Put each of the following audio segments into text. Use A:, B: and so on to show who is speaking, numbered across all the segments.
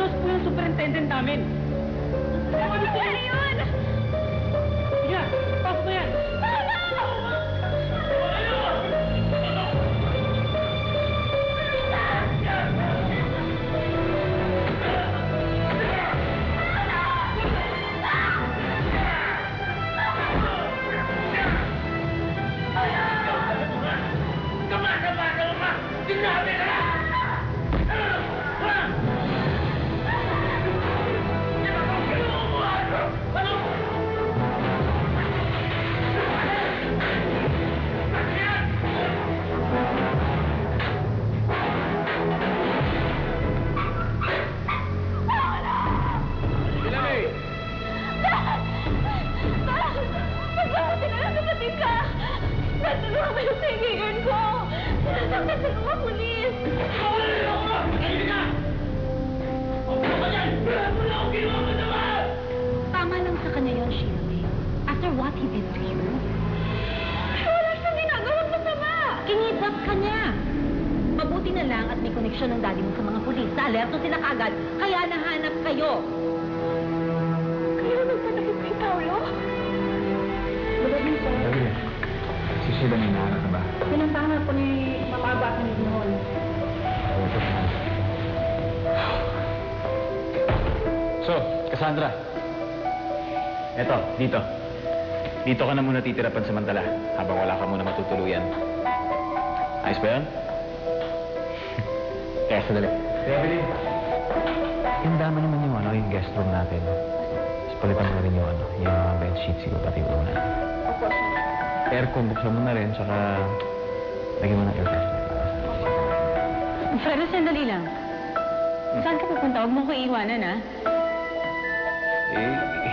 A: Pinost po yung superintendent namin.
B: Ano ba yun?
A: Sige, pasok na yan.
B: Natulungan mo yung kaibigan ko! Sinasaktan sa mga pulis! Tama lang sa kanya yun, Shirley. After what he did to you. Pero wala siyang ginagawang masama! Kinidnap ka niya! Mabuti na lang at may koneksyon ng daddy mo sa mga pulis. Na-alerto sila kagad, kaya nahanap kayo. Kaya nagpanakit kay Paolo? Magaling siya.
C: Si Sheila may naanak na ba?
A: Pinantahan po ni Mama Bata ni noon.
C: So, Cassandra. Eto, dito. Dito ka na muna titira pansamantala habang wala ka muna matutuluyan. Ayos ba yan? Kaya sandali. Evelyn! Handa mo naman yung guest room natin. Tapos palitan mo na rin yung mga bed sheets siguro pati yung unan.
A: Opo, siya.
C: Aircon, buksan mo na rin, tsaka lagyan mo ng air freshener.
B: Pero sandali lang. Saan ka pupunta? Huwag mo ko iiwanan, ha?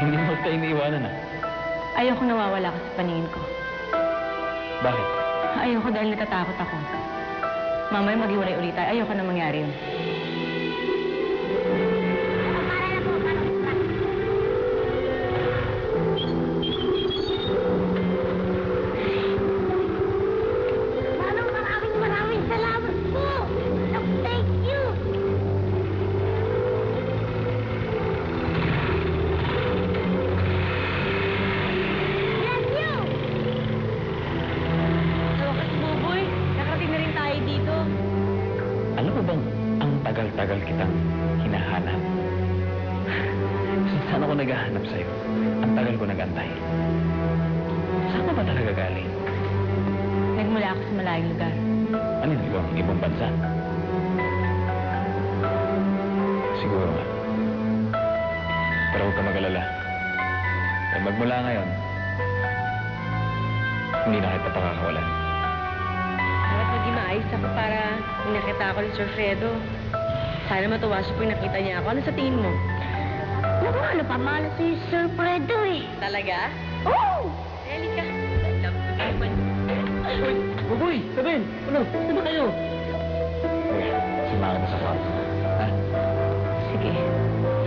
C: Hindi mo tayo iniiwanan, ah.
B: Ayoko nawawala ka sa paningin ko.
C: Bakit?
B: Ayoko dahil natatakot ako. Mamaya maghiwalay ulit tayo. Ayoko na mangyari yun.
D: Maraming salamat po! Thank you! Love you!
B: Tawakas, Buboy. Nakarating na rin tayo dito.
C: Alam mo bang ang tagal-tagal kitang hinahanap? Saan ako naghahanap sa'yo? Ang tagal ko nag-antay. Saan ka ba talaga galing?
B: Nagmula ako sa malayong lugar.
C: Ano yun? Ibang bansa? Siguro nga. Pero huwag ka mag-alala. Eh, magmula ngayon, hindi na kita pakakawalan.
B: Dapat maging maayos ako para nakita ako ni Sir Fredo. Sana matuwa siya pag nakita niya ako. Ano sa tingin mo?
D: Naku, ano pa malas si Sir Fredo eh.
B: Talaga?
D: Oh!
B: Eli ka. Love ko naman.
A: Uy, Buboy! Sabin! Ano? Saan ba kayo?
C: Simangan mo sa kwarto. Ha?
B: Sige.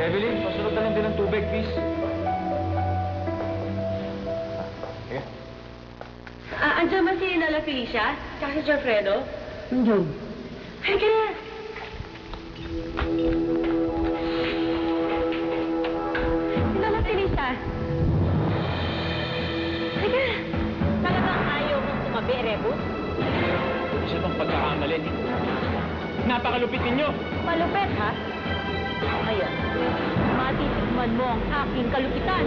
C: Evelyn, pasunod na lang din ng tubig, please. Sige.
B: Andiyan ba si Nala Felicia? Tsaka si Sir Fredo?
A: Nandiyan.
B: Halika na! Si Nala Felicia! Halika na! Talagang ayaw mong tumabi, Rebus?
C: Isa bang pagkakamali? Napakalupit ninyo!
B: Malupet, ha? Ngayon, matitikman mo ang aking kalupitan.